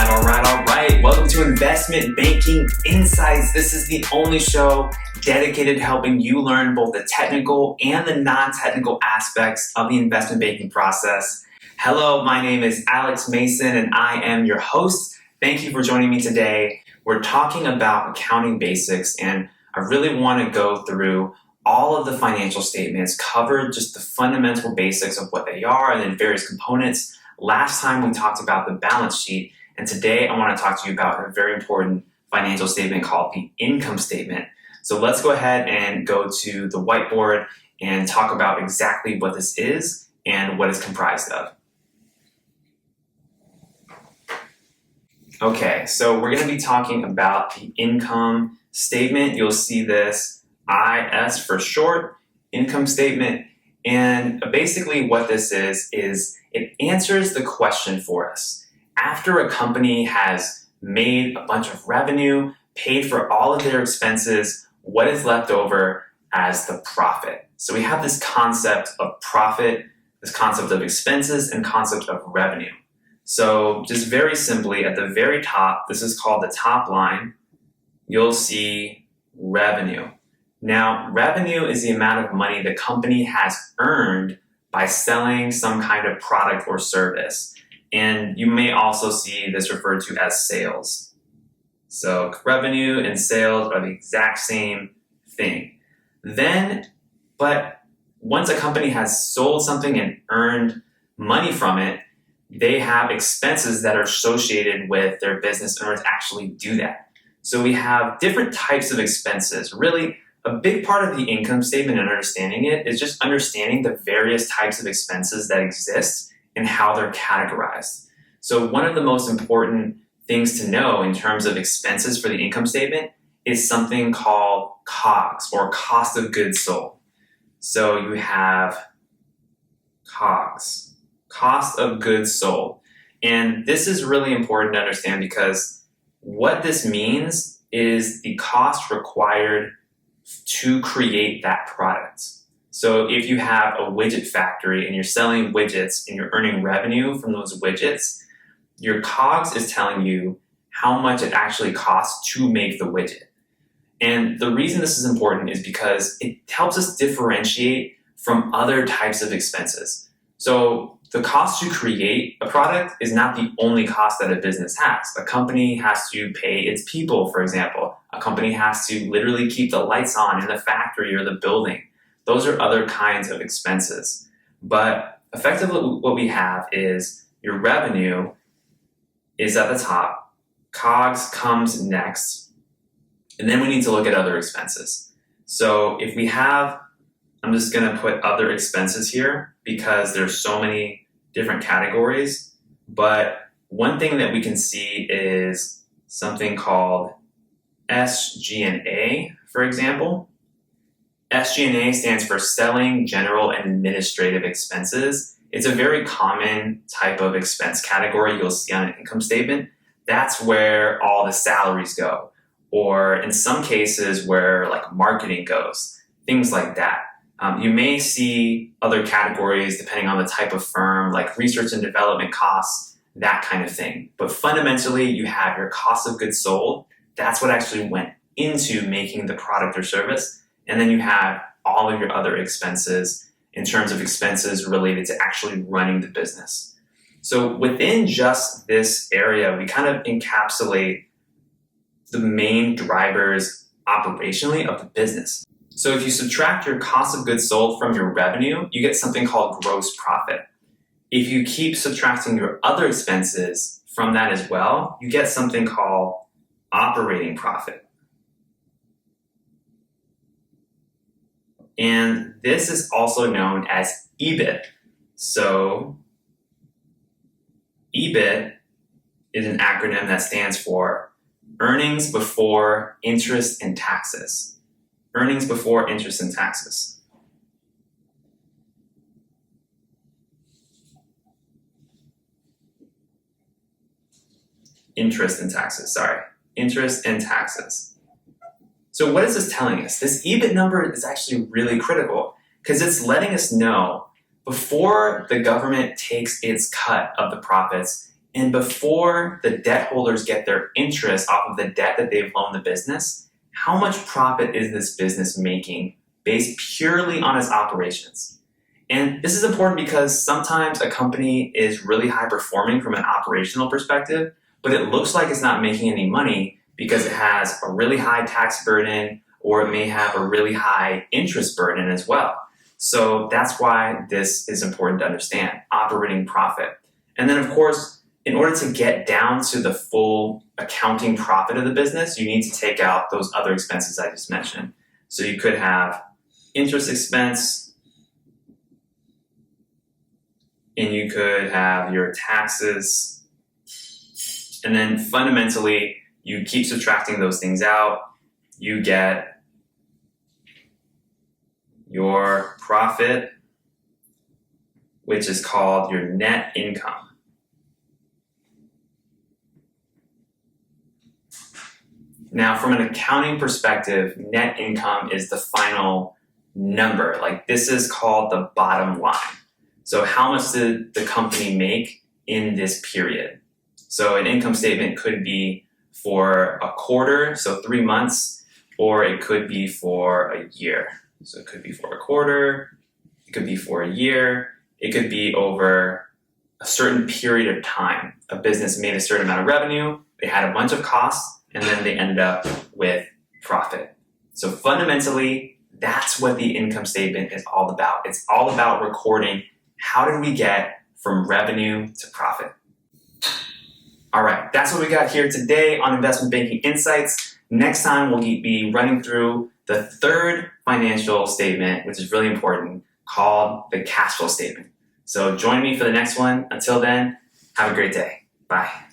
All right. Welcome to Investment Banking Insights. This is the only show dedicated to helping you learn both the technical and the non-technical aspects of the investment banking process. Hello, my name is Alex Mason and I am your host. Thank you for joining me today. We're talking about accounting basics, and I really want to go through all of the financial statements, cover just the fundamental basics of what they are and then various components. Last time we talked about the balance sheet, and today I want to talk to you about a very important financial statement called the income statement. So let's go ahead and go to the whiteboard and talk about exactly what this is and what it's comprised of. Okay, so we're going to be talking about the income statement. You'll see this IS for short, income statement. And basically what this is it answers the question for us. After a company has made a bunch of revenue, paid for all of their expenses, what is left over as the profit? So we have this concept of profit, this concept of expenses, and concept of revenue. So just very simply, at the very top, this is called the top line, you'll see revenue. Now, revenue is the amount of money the company has earned by selling some kind of product or service. And you may also see this referred to as sales. So revenue and sales are the exact same thing. But once a company has sold something and earned money from it, they have expenses that are associated with their business in order to actually do that. So we have different types of expenses. Really, a big part of the income statement and understanding it is just understanding the various types of expenses that exist and how they're categorized. So one of the most important things to know in terms of expenses for the income statement is something called COGS, or cost of goods sold. So you have COGS, cost of goods sold. And this is really important to understand because what this means is the cost required to create that product. So if you have a widget factory and you're selling widgets and you're earning revenue from those widgets, your COGS is telling you how much it actually costs to make the widget. And the reason this is important is because it helps us differentiate from other types of expenses. So the cost to create a product is not the only cost that a business has. A company has to pay its people, for example. A company has to literally keep the lights on in the factory or the building. Those are other kinds of expenses. But effectively what we have is your revenue is at the top, COGS comes next, and then we need to look at other expenses. So if we have, I'm just going to put other expenses here because there's so many different categories. But one thing that we can see is something called SG&A, for example. SG&A stands for Selling, General, and Administrative Expenses. It's a very common type of expense category you'll see on an income statement. That's where all the salaries go, or in some cases where like marketing goes, things like that. You may see other categories depending on the type of firm, like research and development costs, that kind of thing. But fundamentally, you have your cost of goods sold. That's what actually went into making the product or service. And then you have all of your other expenses in terms of expenses related to actually running the business. So within just this area, we kind of encapsulate the main drivers operationally of the business. So if you subtract your cost of goods sold from your revenue, you get something called gross profit. If you keep subtracting your other expenses from that as well, you get something called operating profit. And this is also known as EBIT. So EBIT is an acronym that stands for Earnings Before Interest and Taxes. Earnings before interest and taxes. Interest and taxes. So what is this telling us? This EBIT number is actually really critical because it's letting us know before the government takes its cut of the profits And before the debt holders get their interest off of the debt that they've loaned the business, how much profit is this business making based purely on its operations? And this is important because sometimes a company is really high performing from an operational perspective, but it looks like it's not making any money because it has a really high tax burden, or it may have a really high interest burden as well. So that's why this is important to understand, operating profit. And then of course, in order to get down to the full accounting profit of the business, you need to take out those other expenses I just mentioned. So you could have interest expense, and you could have your taxes, and then fundamentally, you keep subtracting those things out, you get your profit, which is called your net income. Now, from an accounting perspective, net income is the final number. Like, this is called the bottom line. So how much did the company make in this period? So an income statement could be for a quarter, so 3 months, or it could be for a year. So it could be for a quarter, it could be for a year, it could be over a certain period of time. A business made a certain amount of revenue, they had a bunch of costs, and then they ended up with profit. So fundamentally, that's what the income statement is all about. It's all about recording how did we get from revenue to profit. All right, that's what we got here today on Investment Banking Insights. Next time, we'll be running through the third financial statement, which is really important, called the cash flow statement. So join me for the next one. Until then, have a great day. Bye.